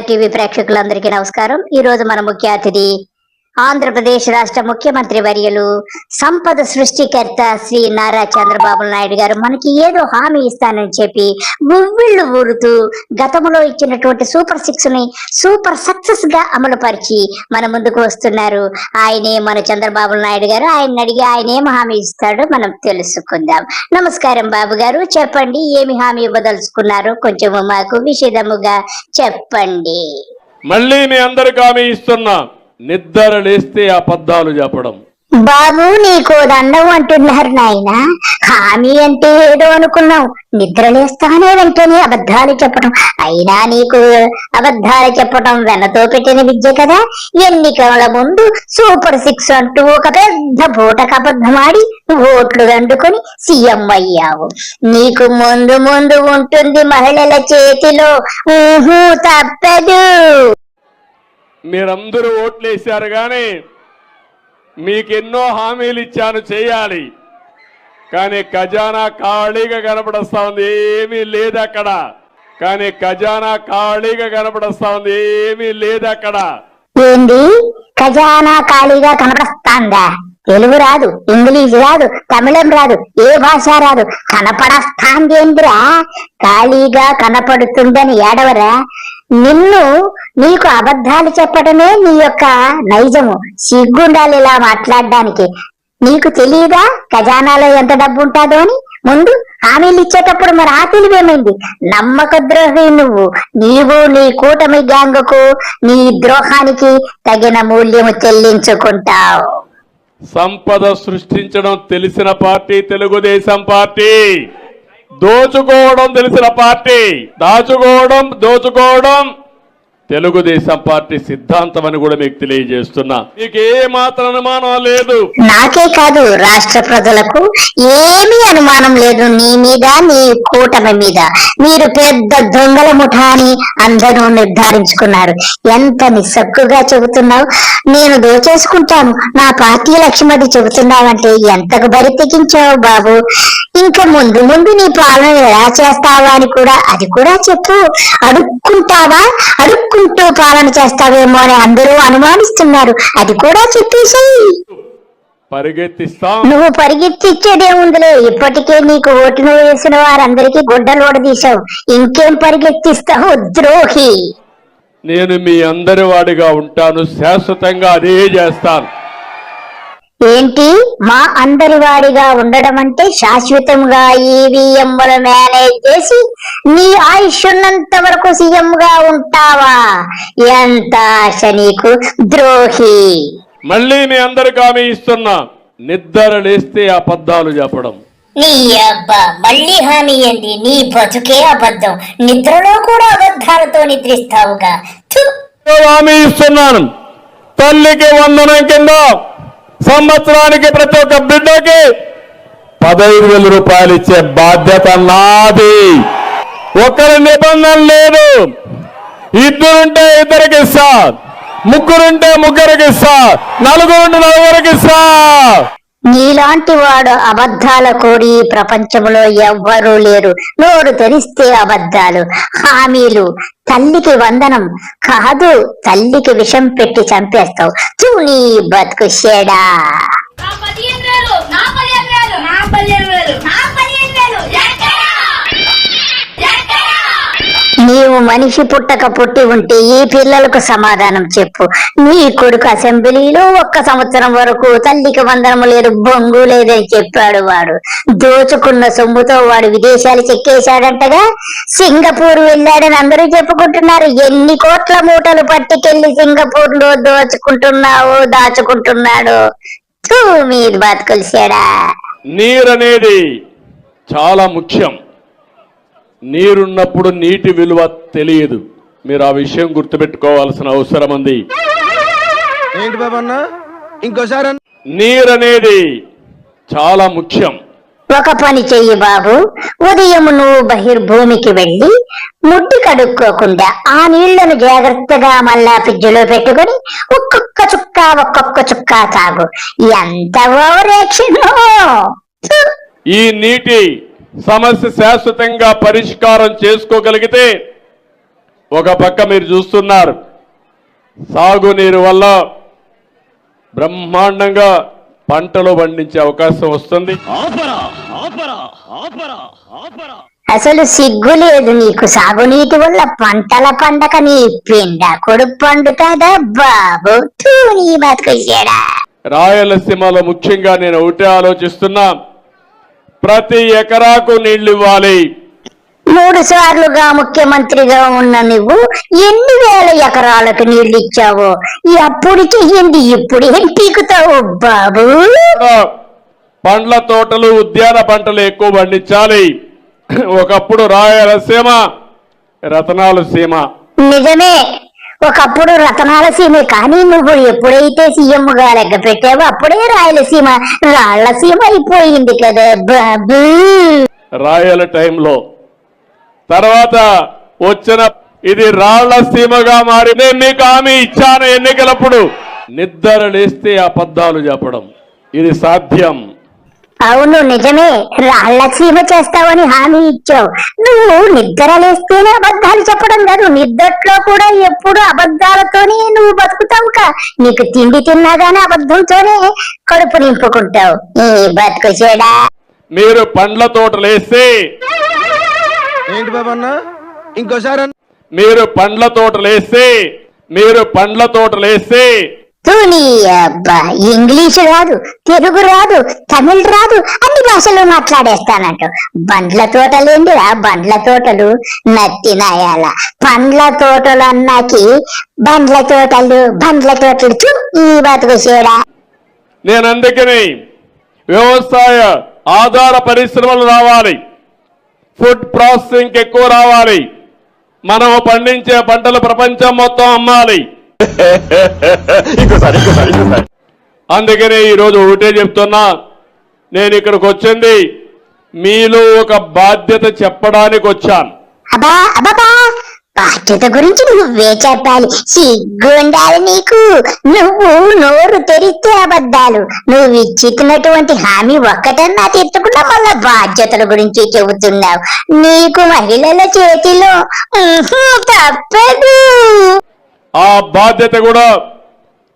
YR TV ప్రేక్షకులందరికీ నమస్కారం. ఈ రోజు మన ముఖ్య అతిథి ఆంధ్రప్రదేశ్ రాష్ట్ర ముఖ్యమంత్రి వర్యులు సంపద సృష్టికర్త శ్రీ నారా చంద్రబాబు నాయుడు గారు మనకి ఏదో హామీ ఇస్తానని చెప్పి గువ్విళ్ళు ఊరుతూ గతంలో ఇచ్చినటువంటి సూపర్ 6 ని సూపర్ సక్సెస్ గా అమలు పరిచి మన ముందుకు వస్తున్నారు. ఆయనే మన చంద్రబాబు నాయుడు గారు. ఆయన అడిగి ఆయన ఏం హామీ ఇస్తాడో మనం తెలుసుకుందాం. నమస్కారం బాబు గారు, చెప్పండి ఏమి హామీ ఇవ్వదలుచుకున్నారో కొంచెం మాకు విషదముగా చెప్పండి. మళ్ళీ మీ అందరికి హామీ ఇస్తున్నా, నిద్ర లేస్తే అబద్ధాలు చెప్పడం. బాబు నీకు దండం అంటున్నారు నాయన. హామీ అంటే ఏదో అనుకున్నావు, నిద్రలేస్తానే వెంటనే అబద్ధాలు చెప్పడం. అయినా నీకు అబద్ధాలు చెప్పడం వెన్నతో పెట్టిన విద్య కదా. ఎన్నికల ముందు సూపర్ 6 అంటూ ఒక పెద్ద పూటకు అబద్ధమాడి ఓట్లు దండుకొని సీఎం అయ్యావు. నీకు ముందు ముందు ఉంటుంది మహిళల చేతిలో, తప్పదు. మీరందరూ ఓట్లేశారు కానీ మీకెన్నో హామీలు ఇచ్చాను చేయాలి, కానీ ఖజానా ఖాళీగా కనపడస్తా ఉంది, ఏమీ లేదు అక్కడ. కానీ ఖజానా ఖాళీగా కనపడస్తా ఉంది, ఏమీ లేదు అక్కడ. ఏంది ఖజానా ఖాళీగా కనపడస్తాందా? తెలుగు రాదు, ఇంగ్లీష్ రాదు, తమిళం రాదు, ఏ భాష రాదు, కనపడస్తాందేంద్రా? ఖాళీగా కనపడుతుందని ఏడవరా? నీకు అబద్ధాలు చెప్పడమే నీ యొక్క నైజము. సిగ్గుండాలి ఇలా మాట్లాడడానికి. నీకు తెలియదా ఖజానాలో ఎంత డబ్బు ఉంటాదో అని? ముందు హామీలు ఇచ్చేటప్పుడు మరి ఆ తెలివేమైంది? నమ్మక ద్రోహి నీవు నీ కూటమి గ్యాంగుకు నీ ద్రోహానికి తగిన మూల్యము చెల్లించుకుంటావు. సంపద సృష్టించడం తెలిసిన పార్టీ తెలుగుదేశం పార్టీ, దోచుకోవడం తెలిసిన పార్టీ, దోచుకోవడం తెలుగుదేశం పార్టీ సిద్ధాంతం అని కూడా మీకు తెలియజేస్తున్నా. మీకు ఏ మాత్రం అనుమానం లేదు. నాకే కాదు, రాష్ట్ర ప్రజలకు ఏమీ అనుమానం లేదు నీ మీద, నీ కూటమి మీద. మీరు పెద్ద దొంగల ముఠా అని అందరూ నిర్ధారించుకున్నారు. ఎంత నిస్సక్కుగా చెబుతున్నావు. నేను దోచేసుకుంటాను, నా పార్టీ లక్ష్యం అది చెబుతున్నావంటే ఎంతకు బరి తెగించావు బాబు. ఇంకా ముందు ముందు నీ పాలన ఎలా చేస్తావా అని కూడా అది కూడా చెప్పు. అడుక్కుంటూ పాలన చేస్తావేమో అని అందరూ అనుమానిస్తున్నారు, అది కూడా చెప్పేసేయి. నువ్వు పరిగెత్తిచ్చేదేముందిలే, ఇప్పటికే నీకు ఓటును వేసిన వారందరికీ గుడ్డలు ఓడదీశావు. ఇంకేం పరిగెత్తిస్తావు ద్రోహి? నేను మీ అందరి వాడిగా ఉంటాను, శాశ్వతంగా అదే చేస్తాను. ఏంటి మా అందరి వాడిగా ఉండడం అంటే? శాశ్వతంగా ఈవీఎంలు మేనేజ్ చేసి నీ ఆయుష్ ఉన్నంత వరకు సీఎం గా ఉంటావా? ఎంత ఆశ నీకు ద్రోహి! మళ్ళీ మీ అందరికి హామీ ఇస్తున్నా, నిద్ర లేస్తే అబద్ధాలు చెప్పడం. నీ అబ్బా మళ్ళీ హామీ ఏంది? నీ బతుకే అబద్ధం, నిద్రలో కూడా అబద్ధాలతో నిద్రిస్తావుగా. హామీ ఇస్తున్నాను, తల్లికి వందనం కింద సంవత్సరానికి ప్రతి ఒక్క బిడ్డకి 15,000 రూపాయలు ఇచ్చే బాధ్యత నాది. ఒకరి నిబంధన లేదు. ఇద్దరుంటే ఇద్దరికి ఇస్తా, ముగ్గురుంటే ముగ్గురికి ఇస్తా, నలుగురుంటే నలుగురికి ఇస్తా. నీలాంటి వాడు అబద్ధాల కోడి ప్రపంచంలో ఎవ్వరూ లేరు. నోరు తెరిస్తే అబద్ధాలు, హామీలు. తల్లికి వందనం కాదు, తల్లికి విషం పెట్టి చంపేస్తావు. నీ బతుకు షేడా. నీవు మనిషి పుట్టక పుట్టి ఉంటే ఈ పిల్లలకు సమాధానం చెప్పు. నీ కొడుకు అసెంబ్లీలో 1 సంవత్సరం వరకు తల్లికి వందనము లేదు, బొంగు లేదని చెప్పాడు. వాడు దోచుకున్న సొమ్ముతో వాడు విదేశాలు చెక్కేశాడంటగా. సింగపూర్ వెళ్ళాడని అందరూ చెప్పుకుంటున్నారు. ఎన్ని కోట్ల మూటలు పట్టుకెళ్లి సింగపూర్ లో దాచుకుంటున్నాడు. మీరు బతుకొలిసాడా? నీరనేది చాలా ముఖ్యం. నీరున్నప్పుడు నీటి విలువ తెలియదు. మీరు ఆ విషయం గుర్తుపెట్టుకోవాల్సిన అవసరం ఉంది. ఏంటి బాబన్నా ఇంకోసారి? నీరనేది చాలా ముఖ్యం. ఒక పని చెయ్యి బాబు, ఉదయం నువ్వు బహిర్భూమికి వెళ్లి ముడ్డి కడుక్కోకుండా ఆ నీళ్లను జాగ్రత్తగా మళ్ళా ఫ్రిడ్జ్లో పెట్టుకుని ఒక్కొక్క చుక్క తాగు. ఎంత ఓవరాక్షన్! ఈ నీటి సమస్య శాశ్వతంగా పరిష్కారం చేసుకోగలిగితే ఒక పక్క మీరు చూస్తున్నారు సాగునీరు వల్ల బ్రహ్మాండంగా పంటలు పండించే అవకాశం వస్తుంది. అసలు సిగ్గు లేదు నీకు. సాగునీటి వల్ల పంటల పండక నీ పిండ కొడుకు పండుతాదా బాబు? తూ నీ బతుకొచ్చాడా. రాయలసీమలో ముఖ్యంగా నేను ఒకటే ఆలోచిస్తున్నా, ప్రతి ఎకరాకు నీళ్లు ఇవ్వాలి. 3 సార్లుగా ముఖ్యమంత్రిగా ఉన్న నువ్వు ఎన్ని వేల ఎకరాలకు నీళ్లు ఇచ్చావు? అప్పటికి ఏంది ఇప్పుడు ఏం పీకుతావు బాబు? పండ్ల తోటలు ఉద్యాన పంటలు ఎక్కువ పండించాలి. ఒకప్పుడు రాయలసీమ రతనాల సీమ. నిజమే, ఒకప్పుడు రతనాల సీమే. కానీ నువ్వు ఎప్పుడైతే సీఎం గా లెక్క పెట్టావో అప్పుడే రాయలసీమ రాళ్ల సీమ అయిపోయింది కదా బాబు. రాయల టైంలో తర్వాత వచ్చిన ఇది రాళ్ల సీమగా మారి నేను మీకు హామీ ఇచ్చాను ఎన్నికలప్పుడు. నిద్ర లేస్తే అబద్ధాలు చెప్పడం ఇది సాధ్యం. అవును నిజమే, రాళ్ల సీమ చేస్తావని హామీ ఇచ్చావు. నువ్వు నిద్ర లేస్తేనే అబద్ధాలు చెప్పడం కాదు, నిద్రలో కూడా ఎప్పుడు అబద్ధాలతోనే నువ్వు బతుకుతావుగా. నీకు తిండి తిన్నాగానే అబద్ధంతోనే కడుపు నింపుకుంటావు. ఈ బతుకు చెడా. మీరు పండ్ల తోటలు వేస్తే ఏంటి బాబన్న ఇంకోసారి మీరు పండ్ల తోటలు వేస్తే తూని అబ్బా, ఇంగ్లీషు రాదు, తెలుగు రాదు, తమిళ్ రాదు, అన్ని భాషలు మాట్లాడేస్తానంట. బండ్ల తోటలేండిరా బండ్ల తోటలు, నత్తినాయాల పండ్ల తోటలు అన్నాకి బండ్ల తోటలు చూ ఈ బతుకు చేయడా. నేను అందుకని వ్యవసాయ ఆధార పరిశ్రమలు రావాలి, ఫుడ్ ప్రాసెసింగ్ ఎక్కువ రావాలి, మనం పండించే పంటలు ప్రపంచం మొత్తం అమ్మాలి. అందుకనే ఈరోజు ఒకటే చెప్తున్నా, నేను ఇక్కడికి వచ్చింది మీలో ఒక బాధ్యత చెప్పడానికి వచ్చాను. అబ్బా అబ్బా, బాధ్యత గురించి నువ్వే చెప్పాలి. సిగ్గుండాలి నీకు. నువ్వు నోరు తెరిస్తే అబద్ధాలు. నువ్వు ఇచ్చినటువంటి హామీ ఒక్కటన్నా తీర్చకుండా మళ్ళా బాధ్యతల గురించి చెబుతున్నావు. నీకు మహిళల చేతిలో తప్పదు. ఆ బాధ్యత కూడా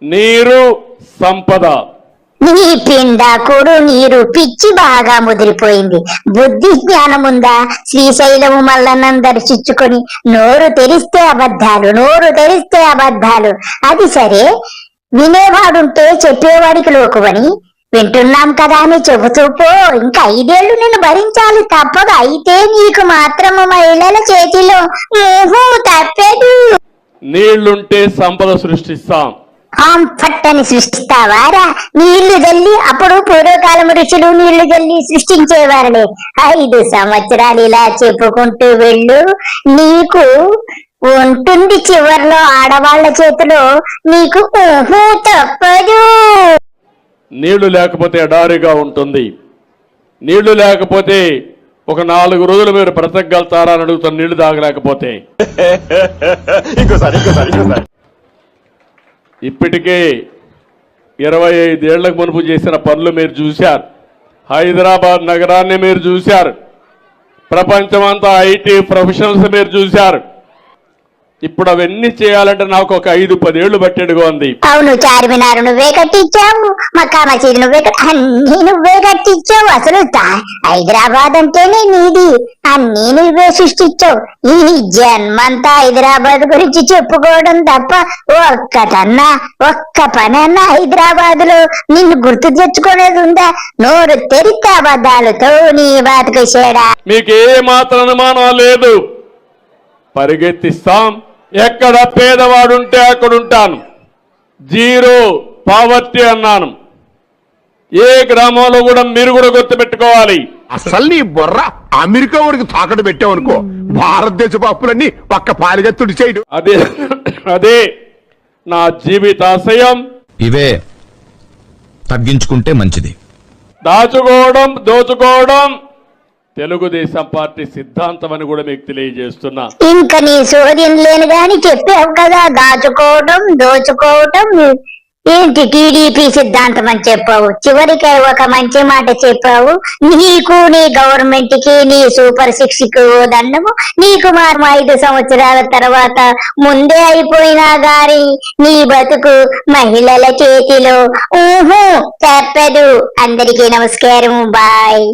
నీరు సంపద. నీ పిండాకుడు నీరు పిచ్చి బాగా ముదిరిపోయింది. బుద్ధి జ్ఞానం ఉందా? శ్రీశైలము మల్లన్నను దర్శించుకొని నోరు తెరిస్తే అబద్ధాలు. అది సరే, వినేవాడుంటే చెప్పేవాడికి లోకువని వింటున్నాం కదా అని చెబుతూ పో. ఇంకా 5 ఏళ్లు నేను భరించాలి, తప్పదు. అయితే నీకు మాత్రము మహిళల చేతిలో తప్పదు. నీళ్లుంటే సంపద సృష్టిస్తాం. పట్టని సృష్టిస్తావారా? నీళ్లు జల్లి, అప్పుడు పూర్వకాలం ఋషులు నీళ్లు జల్లి సృష్టించేవారులే. 5 సంవత్సరాలు ఇలా చెప్పుకుంటూ వెళ్ళు, నీకు ఉంటుంది చివర్లో ఆడవాళ్ల చేతిలో నీకు తప్పదు. నీళ్లు లేకపోతే ఎడారిగా ఉంటుంది. నీళ్లు లేకపోతే ఒక 4 రోజులు మీరు బ్రతకగలుగుతారా అని అడుగుతాను, నీళ్లు తాగలేకపోతే. ఇంకోసారి ఇప్పటికే 25 ఏళ్లకు మునుపు చేసిన పనులు మీరు చూశారు. హైదరాబాద్ నగరాన్ని మీరు చూశారు. ప్రపంచమంతా ఐటీ ప్రొఫెషనల్స్ మీరు చూశారు. ఇప్పుడు అవన్నీ చేయాలంటే నాకు ఒక 5-10 ఏళ్లు పట్టేడుగా ఉంది. అవును, చార్మినార్ నువ్వే కట్టించావు, మక్కా మసీదు అన్ని నువ్వే కట్టించావు. అసలు హైదరాబాద్ అంటేనే నీది, అన్ని నువ్వే సృష్టించావు. ఈ జన్మంతా హైదరాబాద్ గురించి చెప్పుకోవడం తప్ప ఒక్క పనన్నా హైదరాబాద్ లో నిన్ను గుర్తు తెచ్చుకునేది ఉందా? నోరు తెరితే అబద్ధాలతో నీ బతుకు చేయడా. మీకు ఏ మాత్రం అనుమానం లేదు, పరిగెత్తిస్తాం. ఎక్కడ పేదవాడుంటే అక్కడ ఉంటాను. 0 పావర్టీ అన్నాను. ఏ గ్రామంలో కూడా మీరు కూడా గుర్తుపెట్టుకోవాలి. అసలు నీ బొర్ర అమెరికా వాడికి తాకట్టు పెట్టావనుకో, భారతదేశపు అప్పులన్నీ పక్క పాలిగత్తుడి చేయడు. అదే నా జీవితాశయం. ఇవే తగ్గించుకుంటే మంచిది. దోచుకోవడం తెలుగుదేశం పార్టీ సిద్ధాంతం అని కూడా మీకు తెలియజేస్తున్నా. ఇంకా నీ సోదం లేని గాని చెప్పావు కదా, దోచుకోవటం ఏంటి టీడీపీ సిద్ధాంతం అని చెప్పావు, చివరికి ఒక మంచి మాట చెప్పావు. నీకు నీ గవర్నమెంట్ కి నీ సూపర్ 6 కు దండము. నీకు మారు 5 సంవత్సరాల తర్వాత ముందే అయిపోయినా గాని నీ బతుకు మహిళల చేతిలో తప్పదు. అందరికీ నమస్కారం. బాయ్.